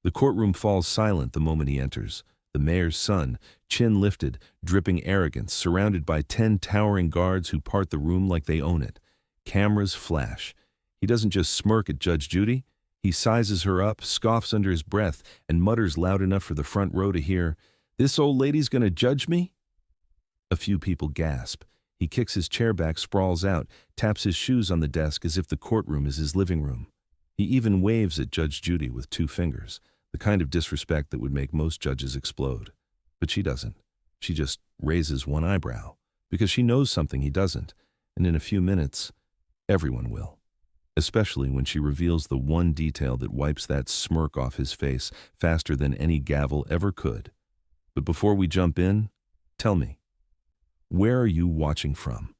The courtroom falls silent the moment he enters. The mayor's son, chin lifted, dripping arrogance, surrounded by 10 towering guards who part the room like they own it. Cameras flash. He doesn't just smirk at Judge Judy. He sizes her up, scoffs under his breath, and mutters loud enough for the front row to hear, "This old lady's gonna judge me?" A few people gasp. He kicks his chair back, sprawls out, taps his shoes on the desk as if the courtroom is his living room. He even waves at Judge Judy with 2 fingers, the kind of disrespect that would make most judges explode. But she doesn't. She just raises one eyebrow, because she knows something he doesn't, and in a few minutes, everyone will. Especially when she reveals the one detail that wipes that smirk off his face faster than any gavel ever could. But before we jump in, tell me, where are you watching from?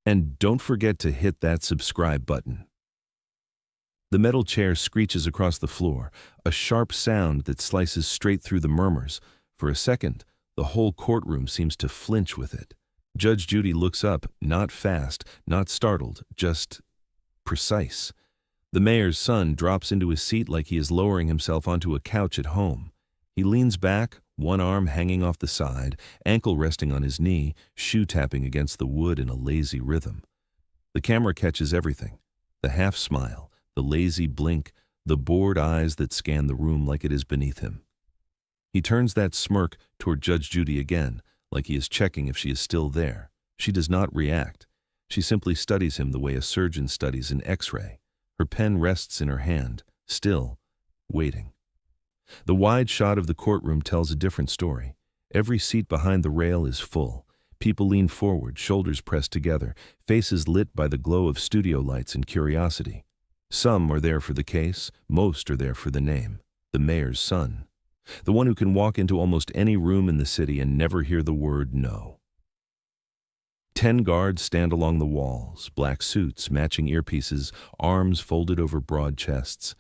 And don't forget to hit that subscribe button. The metal chair screeches across the floor, a sharp sound that slices straight through the murmurs. For a second, the whole courtroom seems to flinch with it. Judge Judy looks up, not fast, not startled, just precise. The mayor's son drops into his seat like he is lowering himself onto a couch at home. He leans back, one arm hanging off the side, ankle resting on his knee, shoe tapping against the wood in a lazy rhythm. The camera catches everything. The half smile, the lazy blink, the bored eyes that scan the room like it is beneath him. He turns that smirk toward Judge Judy again, like he is checking if she is still there. She does not react. She simply studies him the way a surgeon studies an X-ray. Her pen rests in her hand, still, waiting. The wide shot of the courtroom tells a different story. Every seat behind the rail is full. People lean forward, shoulders pressed together, faces lit by the glow of studio lights and curiosity. Some are there for the case, most are there for the name, the mayor's son. The one who can walk into almost any room in the city and never hear the word no. 10 guards stand along the walls, black suits, matching earpieces, arms folded over broad chests.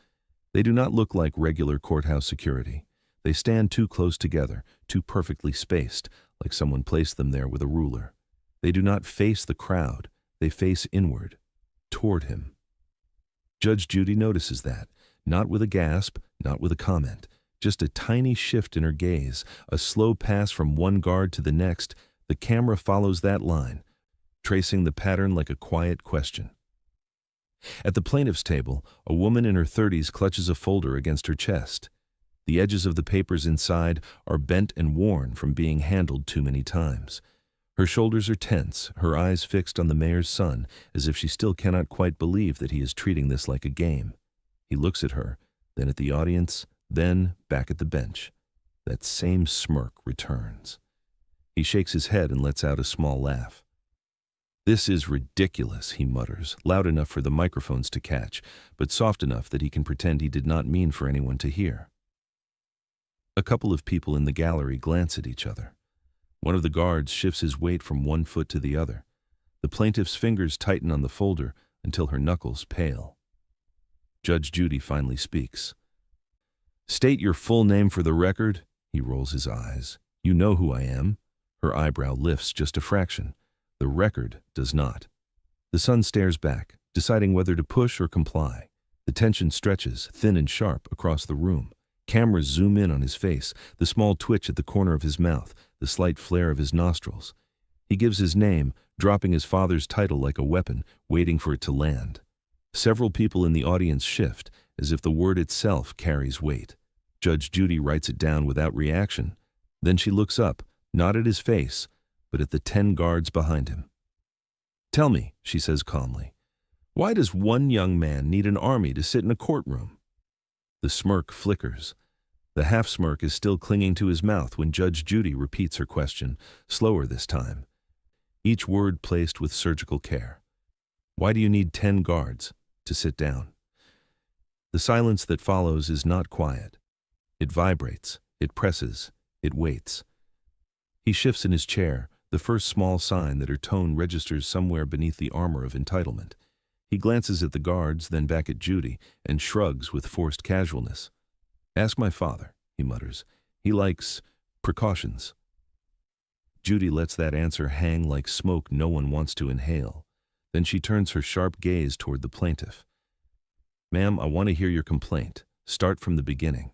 They do not look like regular courthouse security. They stand too close together, too perfectly spaced, like someone placed them there with a ruler. They do not face the crowd. They face inward, toward him. Judge Judy notices that, not with a gasp, not with a comment, just a tiny shift in her gaze, a slow pass from one guard to the next. The camera follows that line, tracing the pattern like a quiet question. At the plaintiff's table, a woman in her 30s clutches a folder against her chest. The edges of the papers inside are bent and worn from being handled too many times. Her shoulders are tense, her eyes fixed on the mayor's son, as if she still cannot quite believe that he is treating this like a game. He looks at her, then at the audience, then back at the bench. That same smirk returns. He shakes his head and lets out a small laugh. "This is ridiculous," he mutters, loud enough for the microphones to catch, but soft enough that he can pretend he did not mean for anyone to hear. A couple of people in the gallery glance at each other. One of the guards shifts his weight from one foot to the other. The plaintiff's fingers tighten on the folder until her knuckles pale. Judge Judy finally speaks. "State your full name for the record." He rolls his eyes. "You know who I am." Her eyebrow lifts just a fraction. The record does not. The son stares back, deciding whether to push or comply. The tension stretches, thin and sharp, across the room. Cameras zoom in on his face, the small twitch at the corner of his mouth, the slight flare of his nostrils. He gives his name, dropping his father's title like a weapon, waiting for it to land. Several people in the audience shift, as if the word itself carries weight. Judge Judy writes it down without reaction. Then she looks up, not at his face, but at the 10 guards behind him. "Tell me," she says calmly, "why does one young man need an army to sit in a courtroom?" The smirk flickers. The half-smirk is still clinging to his mouth when Judge Judy repeats her question, slower this time. Each word placed with surgical care. "Why do you need 10 guards to sit down?" The silence that follows is not quiet. It vibrates, it presses, it waits. He shifts in his chair, the first small sign that her tone registers somewhere beneath the armor of entitlement. He glances at the guards, then back at Judy, and shrugs with forced casualness. "Ask my father," he mutters. "He likes precautions." Judy lets that answer hang like smoke no one wants to inhale. Then she turns her sharp gaze toward the plaintiff. "Ma'am, I want to hear your complaint. Start from the beginning."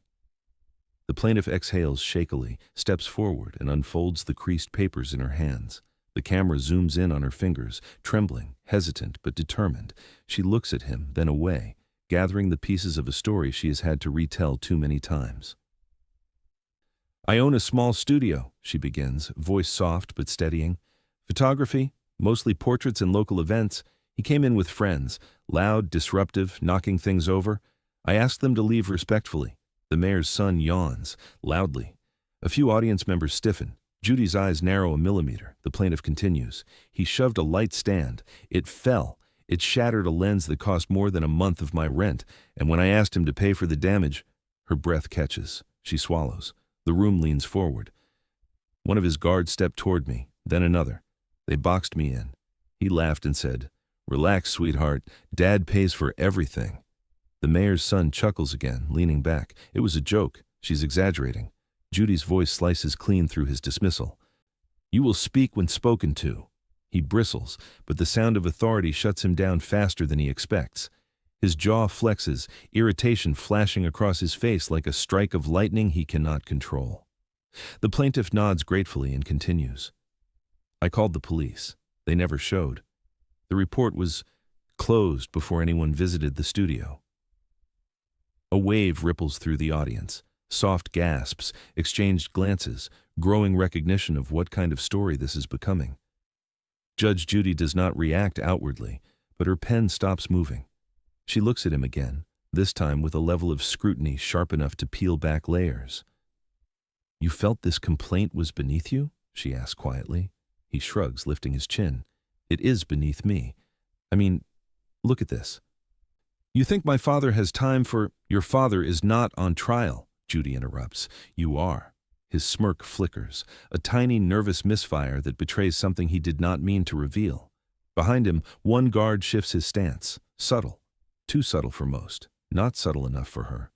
The plaintiff exhales shakily, steps forward, and unfolds the creased papers in her hands. The camera zooms in on her fingers, trembling, hesitant, but determined. She looks at him, then away, gathering the pieces of a story she has had to retell too many times. "I own a small studio," she begins, voice soft but steadying. "Photography, mostly portraits and local events. He came in with friends, loud, disruptive, knocking things over. I asked them to leave respectfully. The mayor's son yawns, loudly. A few audience members stiffen. Judy's eyes narrow a millimeter. The plaintiff continues. He shoved a light stand. It fell. It shattered a lens that cost more than a month of my rent, and when I asked him to pay for the damage..." Her breath catches. She swallows. The room leans forward. One of his guards stepped toward me, then another. They boxed me in. He laughed and said, "Relax, sweetheart. Dad pays for everything." The mayor's son chuckles again, leaning back. It was a joke. She's exaggerating. Judy's voice slices clean through his dismissal. "You will speak when spoken to." He bristles, but the sound of authority shuts him down faster than he expects. His jaw flexes, irritation flashing across his face like a strike of lightning he cannot control. The plaintiff nods gratefully and continues. "I called the police. They never showed. The report was closed before anyone visited the studio." A wave ripples through the audience. Soft gasps, exchanged glances, growing recognition of what kind of story this is becoming. Judge Judy does not react outwardly, but her pen stops moving. She looks at him again, this time with a level of scrutiny sharp enough to peel back layers. "You felt this complaint was beneath you?" she asks quietly. He shrugs, lifting his chin. "It is beneath me. I mean, look at this." "You think my father has time for—" "Your father is not on trial," Judy interrupts. "You are." His smirk flickers, a tiny nervous misfire that betrays something he did not mean to reveal. Behind him, one guard shifts his stance, subtle. Too subtle for most, not subtle enough for her.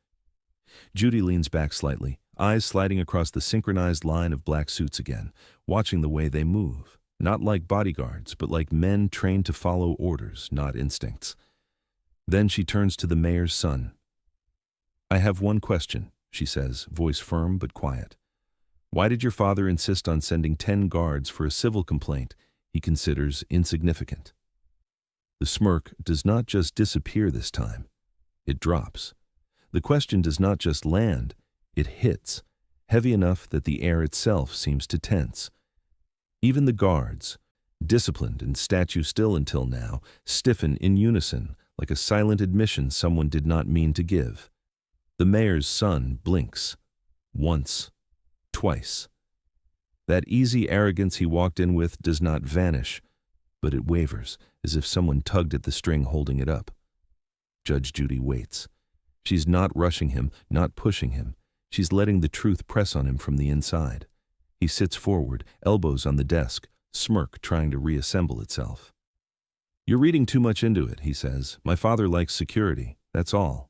Judy leans back slightly, eyes sliding across the synchronized line of black suits again, watching the way they move, not like bodyguards, but like men trained to follow orders, not instincts. Then she turns to the mayor's son. "I have one question," she says, voice firm but quiet. "Why did your father insist on sending 10 guards for a civil complaint he considers insignificant?" The smirk does not just disappear this time. It drops. The question does not just land, it hits, heavy enough that the air itself seems to tense. Even the guards, disciplined and statue still until now, stiffen in unison, like a silent admission someone did not mean to give. The mayor's son blinks. Once. Twice. That easy arrogance he walked in with does not vanish, but it wavers, as if someone tugged at the string holding it up. Judge Judy waits. She's not rushing him, not pushing him. She's letting the truth press on him from the inside. He sits forward, elbows on the desk, smirk trying to reassemble itself. "You're reading too much into it," he says. "My father likes security, that's all."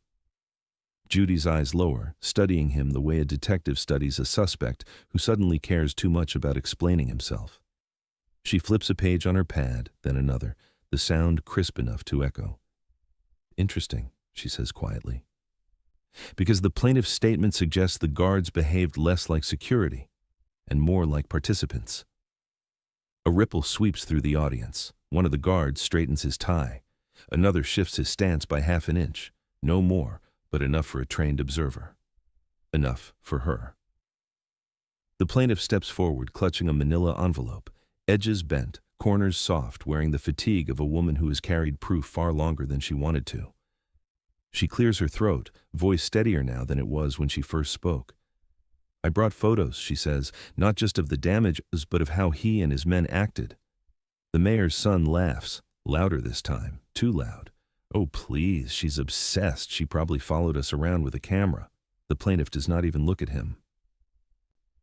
Judy's eyes lower, studying him the way a detective studies a suspect who suddenly cares too much about explaining himself. She flips a page on her pad, then another, the sound crisp enough to echo. "Interesting," she says quietly. Because the plaintiff's statement suggests the guards behaved less like security and more like participants. A ripple sweeps through the audience. One of the guards straightens his tie. Another shifts his stance by half an inch. No more, but enough for a trained observer. Enough for her. The plaintiff steps forward, clutching a manila envelope, edges bent, corners soft, wearing the fatigue of a woman who has carried proof far longer than she wanted to. She clears her throat, voice steadier now than it was when she first spoke. "I brought photos," she says, "not just of the damages, but of how he and his men acted." The mayor's son laughs, louder this time, too loud. "Oh, please, she's obsessed. She probably followed us around with a camera." The plaintiff does not even look at him.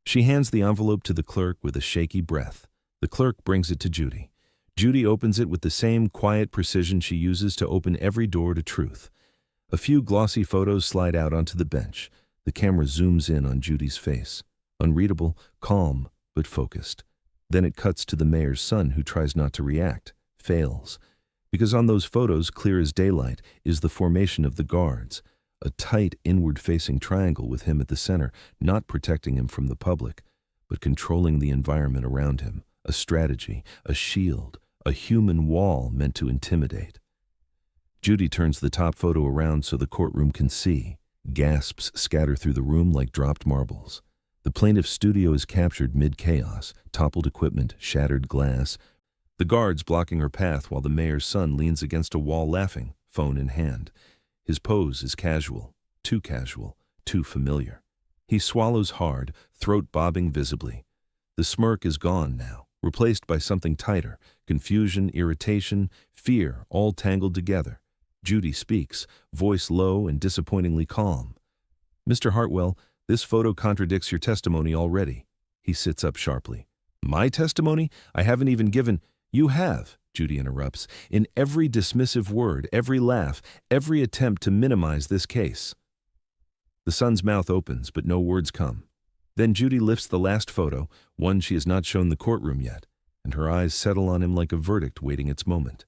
She hands the envelope to the clerk with a shaky breath. The clerk brings it to Judy. Judy opens it with the same quiet precision she uses to open every door to truth. A few glossy photos slide out onto the bench. The camera zooms in on Judy's face. Unreadable, calm, but focused. Then it cuts to the mayor's son, who tries not to react, fails. Because on those photos, clear as daylight, is the formation of the guards. A tight, inward-facing triangle with him at the center, not protecting him from the public, but controlling the environment around him. A strategy, a shield, a human wall meant to intimidate. Judy turns the top photo around so the courtroom can see. Gasps scatter through the room like dropped marbles. The plaintiff's studio is captured mid-chaos, toppled equipment, shattered glass. The guards blocking her path while the mayor's son leans against a wall laughing, phone in hand. His pose is casual, too familiar. He swallows hard, throat bobbing visibly. The smirk is gone now, replaced by something tighter, confusion, irritation, fear, all tangled together. Judy speaks, voice low and disappointingly calm. "Mr. Hartwell, this photo contradicts your testimony already." He sits up sharply. "My testimony? I haven't even given—" "You have," Judy interrupts, "in every dismissive word, every laugh, every attempt to minimize this case." The son's mouth opens, but no words come. Then Judy lifts the last photo, one she has not shown the courtroom yet, and her eyes settle on him like a verdict waiting its moment.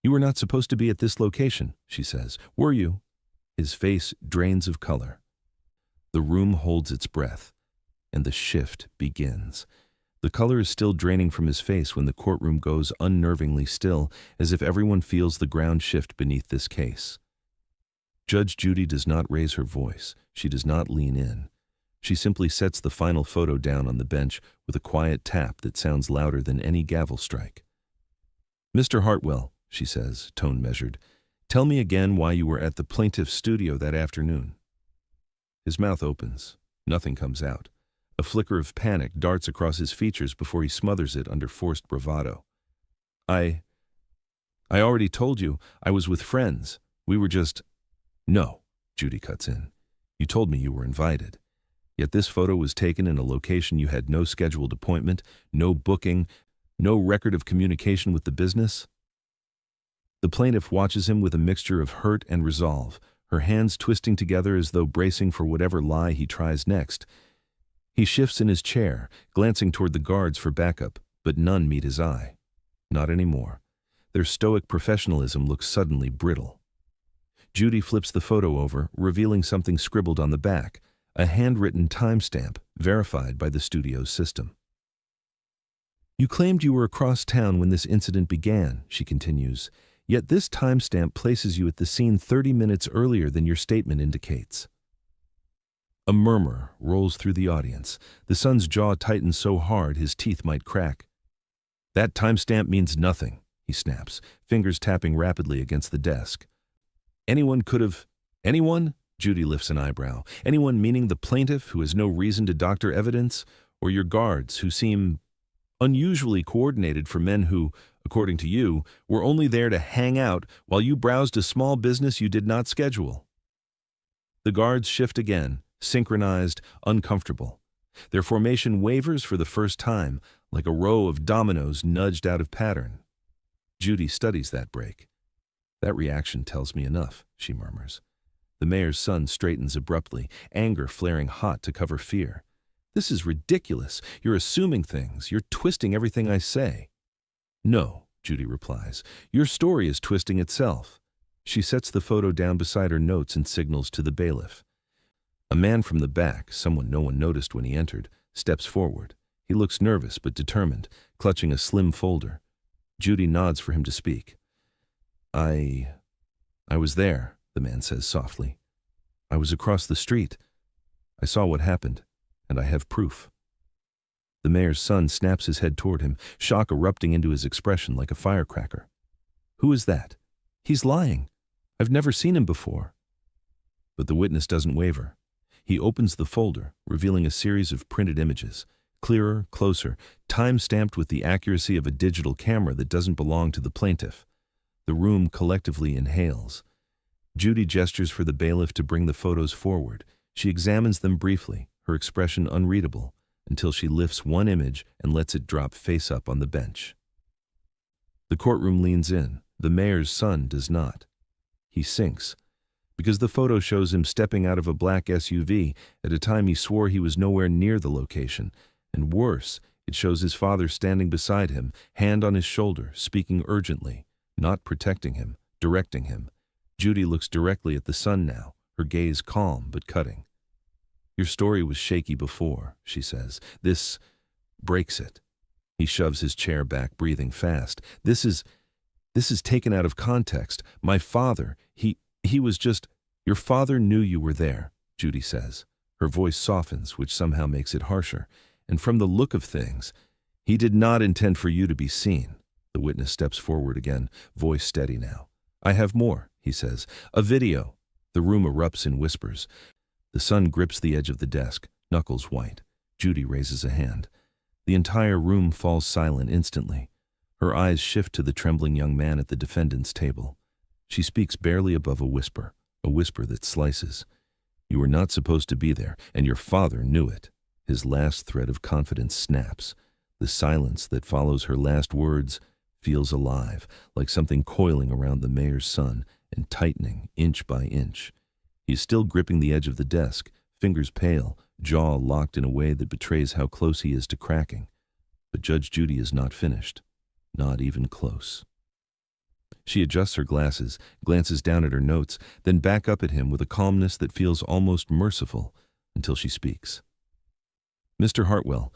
"You were not supposed to be at this location," she says. "Were you?" His face drains of color. The room holds its breath, and the shift begins. The color is still draining from his face when the courtroom goes unnervingly still, as if everyone feels the ground shift beneath this case. Judge Judy does not raise her voice. She does not lean in. She simply sets the final photo down on the bench with a quiet tap that sounds louder than any gavel strike. "Mr. Hartwell," she says, tone measured, "tell me again why you were at the plaintiff's studio that afternoon." His mouth opens. Nothing comes out. A flicker of panic darts across his features before he smothers it under forced bravado. I already told you, I was with friends. We were just—" "No," Judy cuts in. "You told me you were invited. Yet this photo was taken in a location you had no scheduled appointment, no booking, no record of communication with the business." The plaintiff watches him with a mixture of hurt and resolve, her hands twisting together as though bracing for whatever lie he tries next. He shifts in his chair, glancing toward the guards for backup, but none meet his eye. Not anymore. Their stoic professionalism looks suddenly brittle. Judy flips the photo over, revealing something scribbled on the back, a handwritten timestamp verified by the studio's system. "You claimed you were across town when this incident began," she continues, "yet this timestamp places you at the scene 30 minutes earlier than your statement indicates." A murmur rolls through the audience. The son's jaw tightens so hard his teeth might crack. "That timestamp means nothing," he snaps, fingers tapping rapidly against the desk. "Anyone could have—" "Anyone?" Judy lifts an eyebrow. "Anyone meaning the plaintiff, who has no reason to doctor evidence, or your guards, who seem unusually coordinated for men who, according to you, were only there to hang out while you browsed a small business you did not schedule?" The guards shift again, synchronized, uncomfortable. Their formation wavers for the first time, like a row of dominoes nudged out of pattern. Judy studies that break. "That reaction tells me enough," she murmurs. The mayor's son straightens abruptly, anger flaring hot to cover fear. "This is ridiculous. You're assuming things. You're twisting everything I say." "No," Judy replies. "Your story is twisting itself." She sets the photo down beside her notes and signals to the bailiff. A man from the back, someone no one noticed when he entered, steps forward. He looks nervous but determined, clutching a slim folder. Judy nods for him to speak. I was there," the man says softly. "I was across the street. I saw what happened, and I have proof." The mayor's son snaps his head toward him, shock erupting into his expression like a firecracker. "Who is that? He's lying. I've never seen him before." But the witness doesn't waver. He opens the folder, revealing a series of printed images, clearer, closer, time-stamped with the accuracy of a digital camera that doesn't belong to the plaintiff. The room collectively inhales. Judy gestures for the bailiff to bring the photos forward. She examines them briefly, her expression unreadable, until she lifts one image and lets it drop face up on the bench. The courtroom leans in. The mayor's son does not. He sinks, because the photo shows him stepping out of a black SUV at a time he swore he was nowhere near the location, and worse, it shows his father standing beside him, hand on his shoulder, speaking urgently, not protecting him, directing him. Judy looks directly at the son now, her gaze calm but cutting. Your story was shaky before, she says. This breaks it. He shoves his chair back, breathing fast. This is taken out of context. My father, he was just... Your father knew you were there, Judy says. Her voice softens, which somehow makes it harsher. And from the look of things, he did not intend for you to be seen. The witness steps forward again, voice steady now. I have more, he says. A video. The room erupts in whispers. The son grips the edge of the desk, knuckles white. Judy raises a hand. The entire room falls silent instantly. Her eyes shift to the trembling young man at the defendant's table. She speaks barely above a whisper that slices. You were not supposed to be there, and your father knew it. His last thread of confidence snaps. The silence that follows her last words feels alive, like something coiling around the mayor's son and tightening inch by inch. He is still gripping the edge of the desk, fingers pale, jaw locked in a way that betrays how close he is to cracking. But Judge Judy is not finished. Not even close. She adjusts her glasses, glances down at her notes, then back up at him with a calmness that feels almost merciful until she speaks. Mr. Hartwell,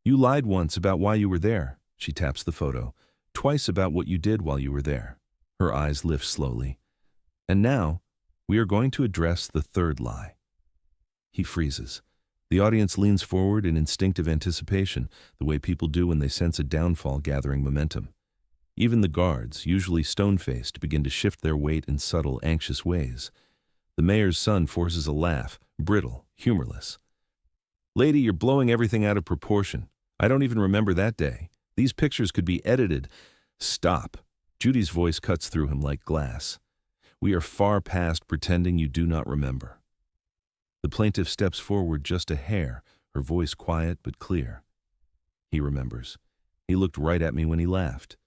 you lied once about why you were there. She taps the photo. Twice about what you did while you were there. Her eyes lift slowly. And now, we are going to address the third lie. He freezes. The audience leans forward in instinctive anticipation, the way people do when they sense a downfall gathering momentum. Even the guards, usually stone-faced, begin to shift their weight in subtle, anxious ways. The mayor's son forces a laugh, brittle, humorless. Lady, you're blowing everything out of proportion. I don't even remember that day. These pictures could be edited. Stop. Judy's voice cuts through him like glass. We are far past pretending you do not remember. The plaintiff steps forward just a hair, her voice quiet but clear. He remembers. He looked right at me when he laughed.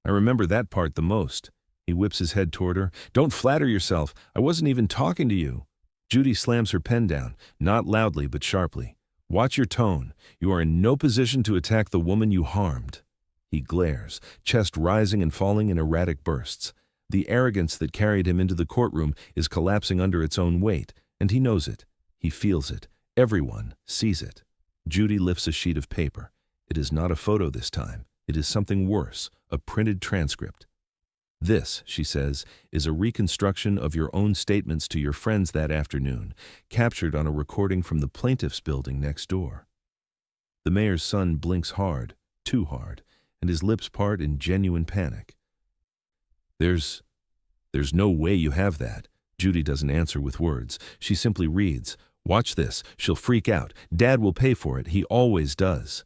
I remember that part the most. He whips his head toward her. Don't flatter yourself. I wasn't even talking to you. Judy slams her pen down, not loudly but sharply. Watch your tone. You are in no position to attack the woman you harmed. He glares, chest rising and falling in erratic bursts. The arrogance that carried him into the courtroom is collapsing under its own weight, and he knows it. He feels it. Everyone sees it. Judy lifts a sheet of paper. It is not a photo this time. It is something worse, a printed transcript. This, she says, is a reconstruction of your own statements to your friends that afternoon, captured on a recording from the plaintiff's building next door. The mayor's son blinks hard, too hard, and his lips part in genuine panic. There's no way you have that. Judy doesn't answer with words. She simply reads, Watch this. She'll freak out. Dad will pay for it. He always does.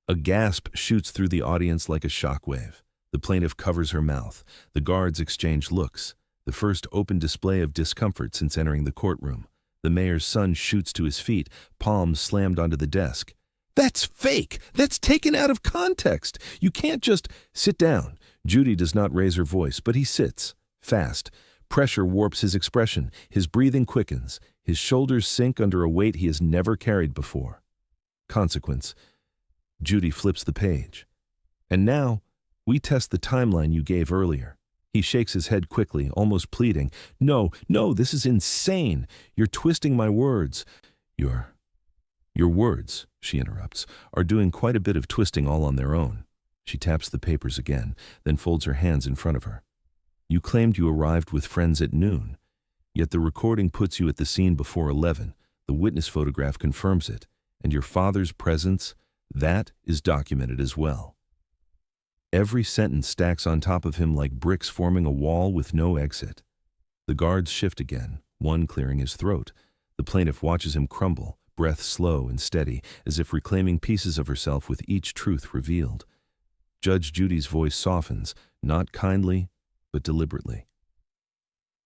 A gasp shoots through the audience like a shockwave. The plaintiff covers her mouth. The guards exchange looks. The first open display of discomfort since entering the courtroom. The mayor's son shoots to his feet, palms slammed onto the desk. That's fake! That's taken out of context! You can't just... Sit down. Judy does not raise her voice, but he sits. Fast. Pressure warps his expression. His breathing quickens. His shoulders sink under a weight he has never carried before. Consequence. Judy flips the page. And now, we test the timeline you gave earlier. He shakes his head quickly, almost pleading. No, this is insane. You're twisting my words. Your words, she interrupts, are doing quite a bit of twisting all on their own. She taps the papers again, then folds her hands in front of her. You claimed you arrived with friends at noon, yet the recording puts you at the scene before 11. The witness photograph confirms it, and your father's presence, that is documented as well. Every sentence stacks on top of him like bricks forming a wall with no exit. The guards shift again, one clearing his throat. The plaintiff watches him crumble, breath slow and steady, as if reclaiming pieces of herself with each truth revealed. Judge Judy's voice softens, not kindly, but deliberately.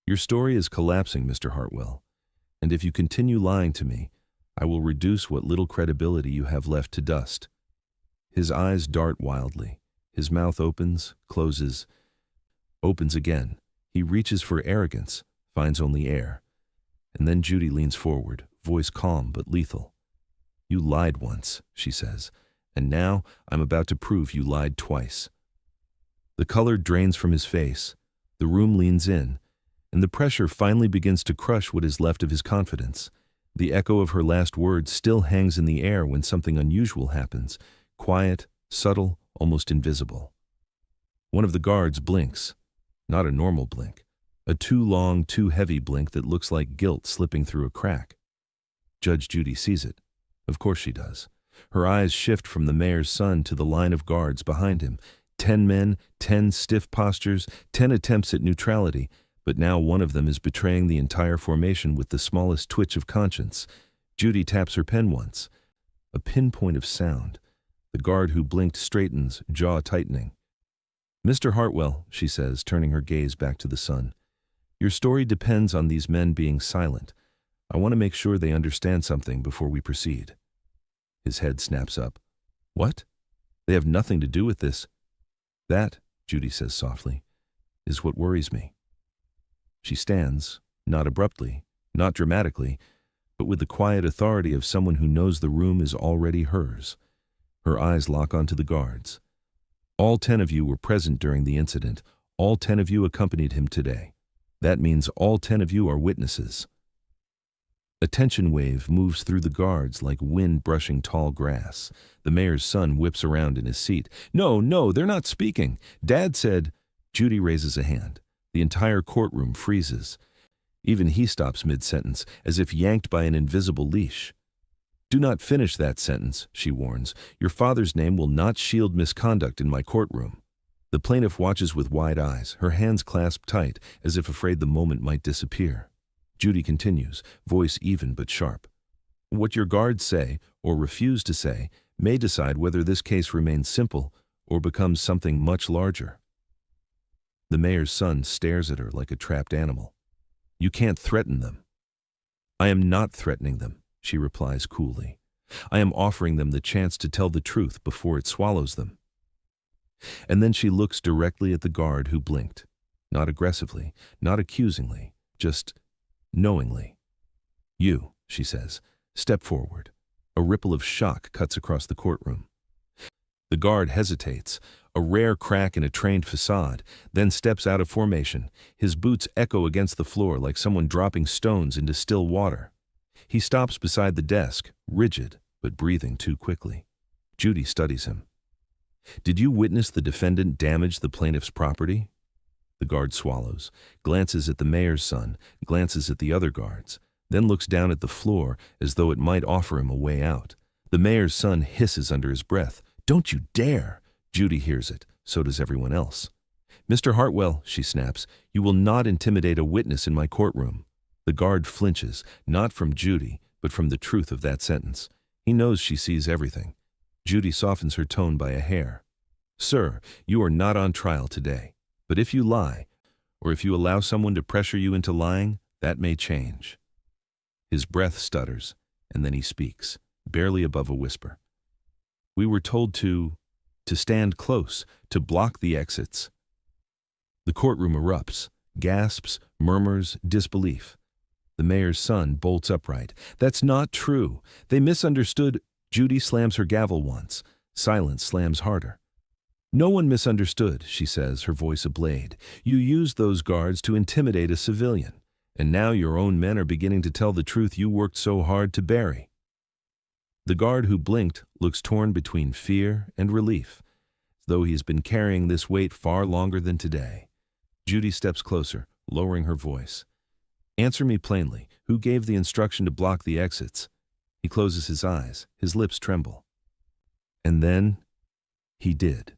Your story is collapsing, Mr. Hartwell, and if you continue lying to me, I will reduce what little credibility you have left to dust. His eyes dart wildly. His mouth opens, closes, opens again. He reaches for arrogance, finds only air. And then Judy leans forward, voice calm but lethal. You lied once, she says, and now I'm about to prove you lied twice. The color drains from his face. The room leans in, and the pressure finally begins to crush what is left of his confidence. The echo of her last words still hangs in the air when something unusual happens, quiet, subtle, almost invisible. One of the guards blinks, not a normal blink, a too long, too heavy blink that looks like guilt slipping through a crack. Judge Judy sees it. Of course she does. Her eyes shift from the mayor's son to the line of guards behind him. 10 men, 10 stiff postures, 10 attempts at neutrality, but now one of them is betraying the entire formation with the smallest twitch of conscience. Judy taps her pen once. A pinpoint of sound. The guard who blinked straightens, jaw tightening. "Mr. Hartwell," she says, turning her gaze back to the son, "your story depends on these men being silent. I want to make sure they understand something before we proceed." His head snaps up. "What? They have nothing to do with this." "That," Judy says softly, "is what worries me." She stands, not abruptly, not dramatically, but with the quiet authority of someone who knows the room is already hers. Her eyes lock onto the guards. "All 10 of you were present during the incident. All 10 of you accompanied him today. That means all 10 of you are witnesses." A tension wave moves through the guards like wind brushing tall grass. The mayor's son whips around in his seat. No, they're not speaking. Dad said—" Judy raises a hand. The entire courtroom freezes. Even he stops mid-sentence, as if yanked by an invisible leash. "Do not finish that sentence," she warns. "Your father's name will not shield misconduct in my courtroom." The plaintiff watches with wide eyes, her hands clasped tight, as if afraid the moment might disappear. Judy continues, voice even but sharp. "What your guards say, or refuse to say, may decide whether this case remains simple or becomes something much larger." The mayor's son stares at her like a trapped animal. "You can't threaten them." "I am not threatening them," she replies coolly. "I am offering them the chance to tell the truth before it swallows them." And then she looks directly at the guard who blinked. Not aggressively, not accusingly, just knowingly. "You," she says, "step forward." A ripple of shock cuts across the courtroom. The guard hesitates, a rare crack in a trained facade, then steps out of formation. His boots echo against the floor like someone dropping stones into still water. He stops beside the desk, rigid, but breathing too quickly. Judy studies him. "Did you witness the defendant damage the plaintiff's property?" The guard swallows, glances at the mayor's son, glances at the other guards, then looks down at the floor as though it might offer him a way out. The mayor's son hisses under his breath. "Don't you dare!" Judy hears it. So does everyone else. "Mr. Hartwell," she snaps, "you will not intimidate a witness in my courtroom." The guard flinches, not from Judy, but from the truth of that sentence. He knows she sees everything. Judy softens her tone by a hair. "Sir, you are not on trial today. But if you lie, or if you allow someone to pressure you into lying, that may change." His breath stutters, and then he speaks, barely above a whisper. "We were told to stand close, to block the exits." The courtroom erupts, gasps, murmurs, disbelief. The mayor's son bolts upright. "That's not true. They misunderstood." Judy slams her gavel once. Silence slams harder. "No one misunderstood," she says, her voice ablade. "You used those guards to intimidate a civilian, and now your own men are beginning to tell the truth you worked so hard to bury." The guard who blinked looks torn between fear and relief, as though he has been carrying this weight far longer than today. Judy steps closer, lowering her voice. "Answer me plainly. Who gave the instruction to block the exits?" He closes his eyes, his lips tremble. And then he did.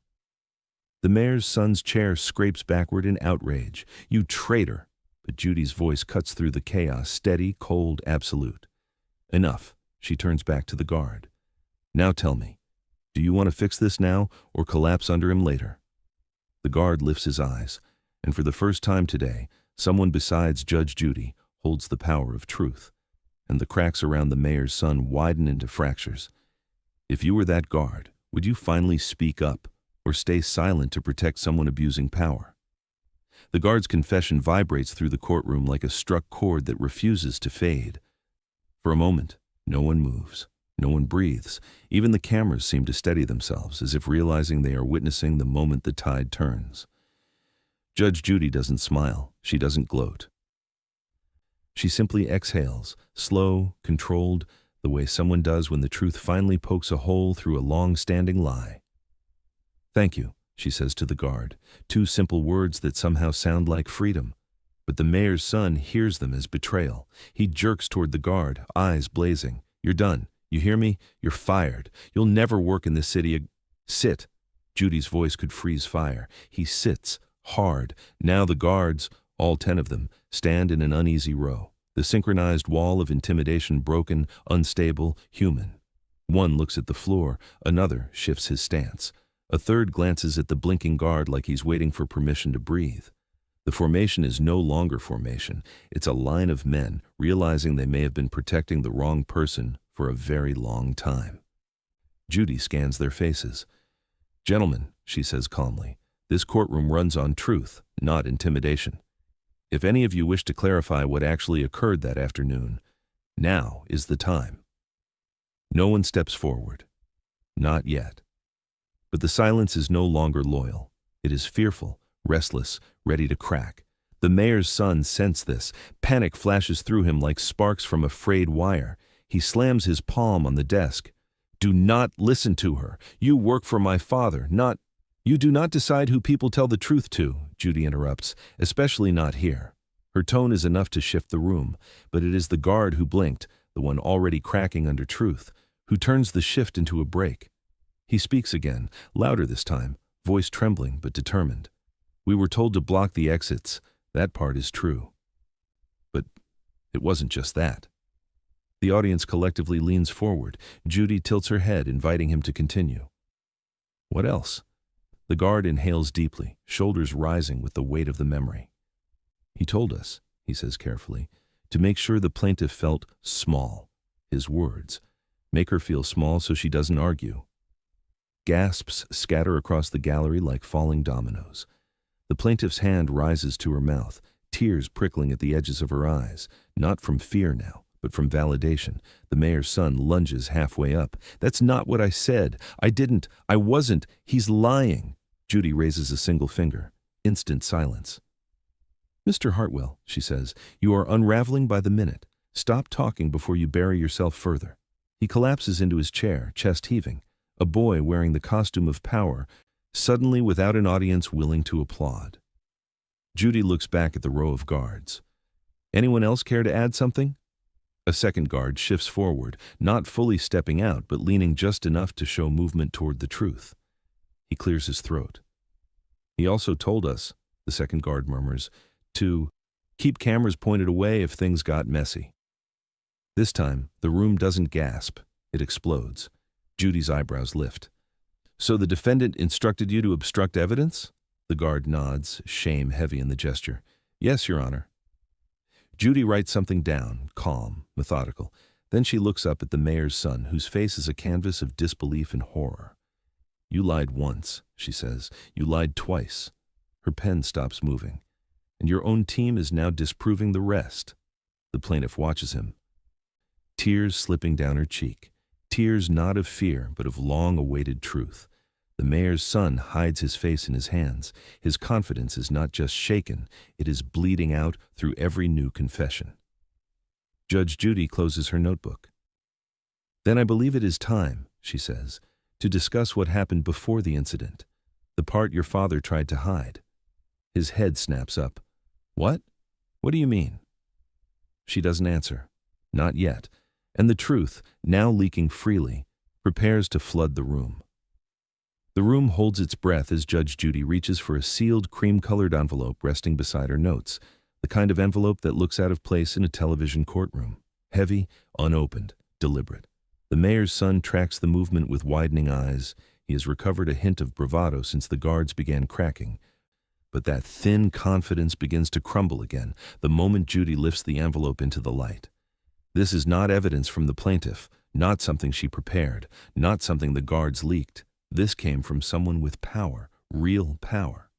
The mayor's son's chair scrapes backward in outrage. "You traitor!" But Judy's voice cuts through the chaos, steady, cold, absolute. "Enough." She turns back to the guard. "Now tell me, do you want to fix this now or collapse under him later?" The guard lifts his eyes, and for the first time today, someone besides Judge Judy holds the power of truth, and the cracks around the mayor's son widen into fractures. If you were that guard, would you finally speak up or stay silent to protect someone abusing power? The guard's confession vibrates through the courtroom like a struck chord that refuses to fade. For a moment, no one moves, no one breathes. Even the cameras seem to steady themselves, as if realizing they are witnessing the moment the tide turns. Judge Judy doesn't smile. She doesn't gloat. She simply exhales, slow, controlled, the way someone does when the truth finally pokes a hole through a long-standing lie. "Thank you," she says to the guard, two simple words that somehow sound like freedom. But the mayor's son hears them as betrayal. He jerks toward the guard, eyes blazing. "You're done. You hear me? You're fired. You'll never work in this city Sit." Judy's voice could freeze fire. He sits, hard. Now the guards, all 10 of them, stand in an uneasy row. The synchronized wall of intimidation broken, unstable, human. One looks at the floor, another shifts his stance. A third glances at the blinking guard like he's waiting for permission to breathe. The formation is no longer formation. It's a line of men realizing they may have been protecting the wrong person for a very long time. Judy scans their faces. "Gentlemen," she says calmly, "this courtroom runs on truth, not intimidation. If any of you wish to clarify what actually occurred that afternoon, now is the time." No one steps forward. Not yet. But the silence is no longer loyal. It is fearful, restless, ready to crack. The mayor's son sensed this. Panic flashes through him like sparks from a frayed wire. He slams his palm on the desk. "Do not listen to her. You work for my father, not—" "You do not decide who people tell the truth to," Judy interrupts, "especially not here." Her tone is enough to shift the room, but it is the guard who blinked, the one already cracking under truth, who turns the shift into a break. He speaks again, louder this time, voice trembling but determined. "We were told to block the exits. That part is true. But it wasn't just that." The audience collectively leans forward. Judy tilts her head, inviting him to continue. "What else?" The guard inhales deeply, shoulders rising with the weight of the memory. "He told us," he says carefully, "to make sure the plaintiff felt small." His words. "Make her feel small so she doesn't argue." Gasps scatter across the gallery like falling dominoes. The plaintiff's hand rises to her mouth, tears prickling at the edges of her eyes, not from fear now, but from validation. The mayor's son lunges halfway up. "That's not what I said. I wasn't. He's lying." Judy raises a single finger. Instant silence. "Mr. Hartwell," she says, "you are unraveling by the minute. Stop talking before you bury yourself further." He collapses into his chair, chest heaving. A boy wearing the costume of power, suddenly without an audience willing to applaud. Judy looks back at the row of guards. "Anyone else care to add something?" A second guard shifts forward, not fully stepping out, but leaning just enough to show movement toward the truth. He clears his throat. "He also told us," the second guard murmurs, "to keep cameras pointed away if things got messy." This time, the room doesn't gasp. It explodes. Judy's eyebrows lift. "So the defendant instructed you to obstruct evidence?" The guard nods, shame heavy in the gesture. "Yes, Your Honor." Judy writes something down, calm, methodical. Then she looks up at the mayor's son, whose face is a canvas of disbelief and horror. "You lied once," she says. "You lied twice." Her pen stops moving. "And your own team is now disproving the rest." The plaintiff watches him. Tears slipping down her cheek. Tears not of fear, but of long-awaited truth. The mayor's son hides his face in his hands. His confidence is not just shaken, it is bleeding out through every new confession. Judge Judy closes her notebook. "Then I believe it is time," she says, "to discuss what happened before the incident, the part your father tried to hide." His head snaps up. "What? What do you mean?" She doesn't answer. Not yet. And the truth, now leaking freely, prepares to flood the room. The room holds its breath as Judge Judy reaches for a sealed cream-colored envelope resting beside her notes, the kind of envelope that looks out of place in a television courtroom. Heavy, unopened, deliberate. The mayor's son tracks the movement with widening eyes. He has recovered a hint of bravado since the guards began cracking. But that thin confidence begins to crumble again the moment Judy lifts the envelope into the light. This is not evidence from the plaintiff, not something she prepared, not something the guards leaked. This came from someone with power, real power.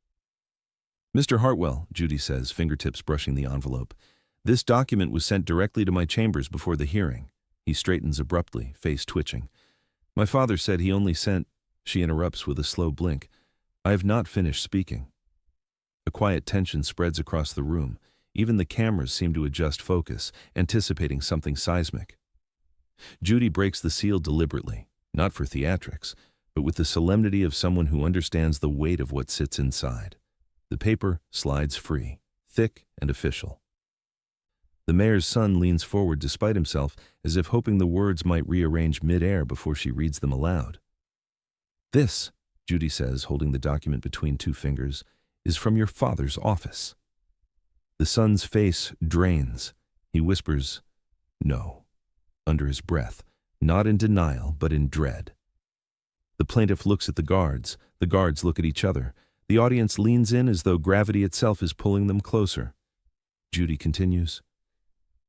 "Mr. Hartwell," Judy says, fingertips brushing the envelope, "this document was sent directly to my chambers before the hearing." He straightens abruptly, face twitching. "My father said he only sent—" She interrupts with a slow blink. "I have not finished speaking." A quiet tension spreads across the room. Even the cameras seem to adjust focus, anticipating something seismic. Judy breaks the seal deliberately, not for theatrics, but with the solemnity of someone who understands the weight of what sits inside. The paper slides free, thick and official. The mayor's son leans forward despite himself, as if hoping the words might rearrange mid-air before she reads them aloud. "This," Judy says, holding the document between two fingers, "is from your father's office." The son's face drains. He whispers, "No," under his breath, not in denial, but in dread. The plaintiff looks at the guards look at each other. The audience leans in as though gravity itself is pulling them closer. Judy continues,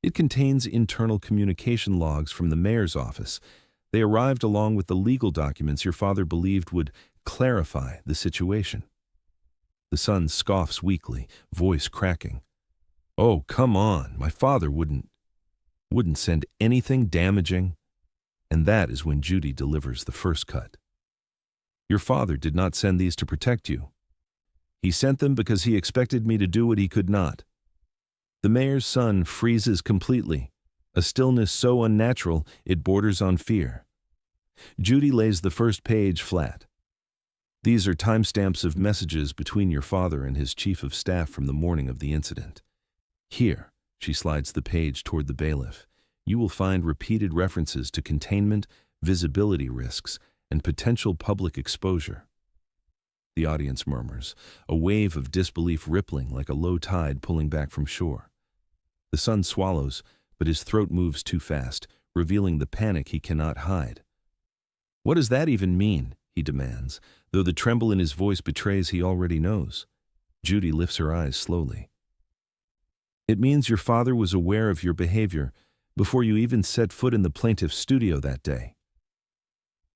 "It contains internal communication logs from the mayor's office. They arrived along with the legal documents your father believed would clarify the situation." The son scoffs weakly, voice cracking. "Oh, come on, my father wouldn't send anything damaging." And that is when Judy delivers the first cut. "Your father did not send these to protect you. He sent them because he expected me to do what he could not." The mayor's son freezes completely, a stillness so unnatural it borders on fear. Judy lays the first page flat. "These are timestamps of messages between your father and his chief of staff from the morning of the incident. Here," she slides the page toward the bailiff, "you will find repeated references to containment, visibility risks, and potential public exposure." The audience murmurs, a wave of disbelief rippling like a low tide pulling back from shore. The son swallows, but his throat moves too fast, revealing the panic he cannot hide. "What does that even mean?" he demands, though the tremble in his voice betrays he already knows. Judy lifts her eyes slowly. "It means your father was aware of your behavior before you even set foot in the plaintiff's studio that day."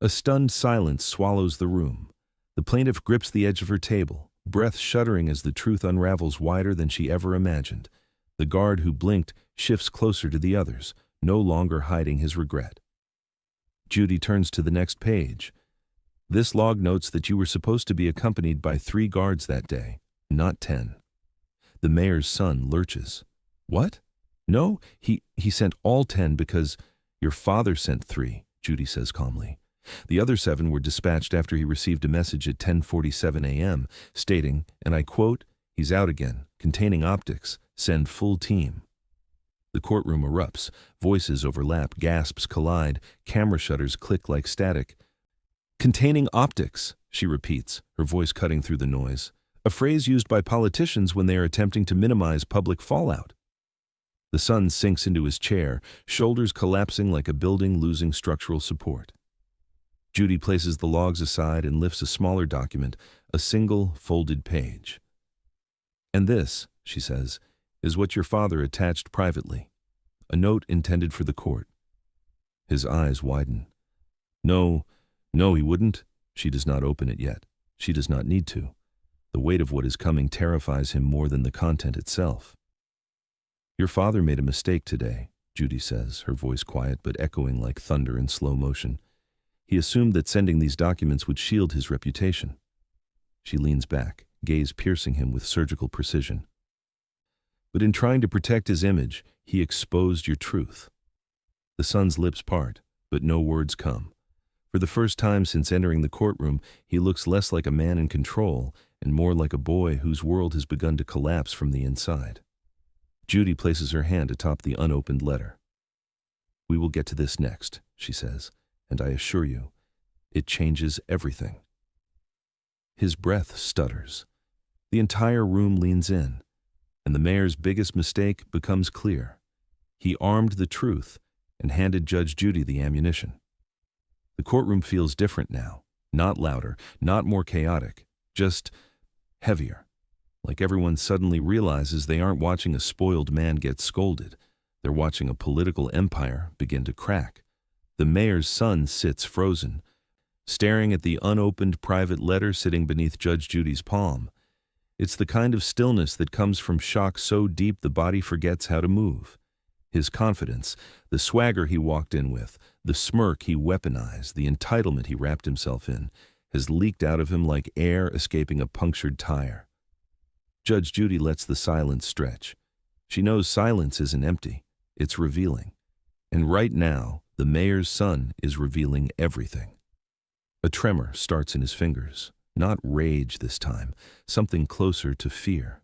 A stunned silence swallows the room. The plaintiff grips the edge of her table, breath shuddering as the truth unravels wider than she ever imagined. The guard who blinked shifts closer to the others, no longer hiding his regret. Judy turns to the next page. "This log notes that you were supposed to be accompanied by 3 guards that day, not 10. The mayor's son lurches. "What? No, he sent all 10 because your father sent 3, Judy says calmly. The other 7 were dispatched after he received a message at 10:47 a.m. stating, and I quote, 'He's out again, containing optics, send full team.'" The courtroom erupts, voices overlap, gasps collide, camera shutters click like static. "Containing optics," she repeats, her voice cutting through the noise, a phrase used by politicians when they are attempting to minimize public fallout. The son sinks into his chair, shoulders collapsing like a building losing structural support. Judy places the logs aside and lifts a smaller document, a single folded page. "And this," she says, "is what your father attached privately. A note intended for the court." His eyes widen. No, he wouldn't." She does not open it yet. She does not need to. The weight of what is coming terrifies him more than the content itself. "Your father made a mistake today," Judy says, her voice quiet but echoing like thunder in slow motion. "He assumed that sending these documents would shield his reputation." She leans back, gaze piercing him with surgical precision. "But in trying to protect his image, he exposed your truth." The son's lips part, but no words come. For the first time since entering the courtroom, he looks less like a man in control and more like a boy whose world has begun to collapse from the inside. Judy places her hand atop the unopened letter. "We will get to this next," she says, "and I assure you, it changes everything." His breath stutters. The entire room leans in, and the mayor's biggest mistake becomes clear. He armed the truth and handed Judge Judy the ammunition. The courtroom feels different now, not louder, not more chaotic, just heavier. Like everyone suddenly realizes they aren't watching a spoiled man get scolded. They're watching a political empire begin to crack. The mayor's son sits frozen, staring at the unopened private letter sitting beneath Judge Judy's palm. It's the kind of stillness that comes from shock so deep the body forgets how to move. His confidence, the swagger he walked in with, the smirk he weaponized, the entitlement he wrapped himself in, has leaked out of him like air escaping a punctured tire. Judge Judy lets the silence stretch. She knows silence isn't empty, it's revealing. And right now, the mayor's son is revealing everything. A tremor starts in his fingers. Not rage this time, something closer to fear.